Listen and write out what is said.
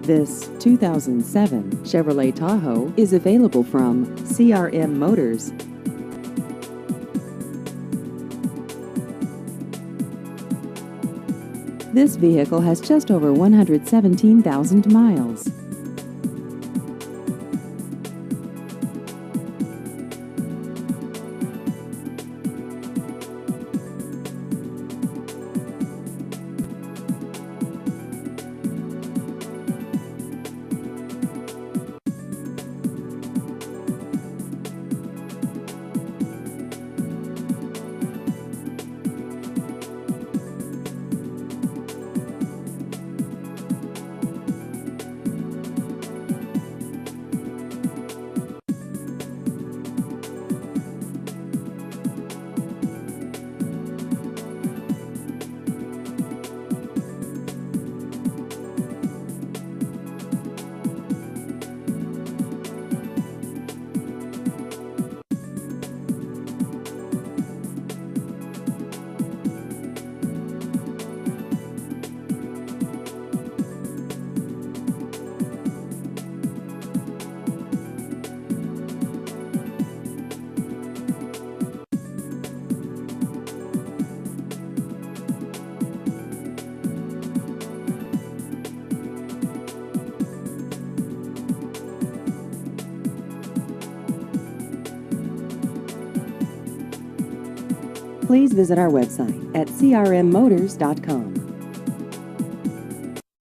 This 2007 Chevrolet Tahoe is available from CRM Motors. This vehicle has just over 117,000 miles. Please visit our website at crmmotors.com.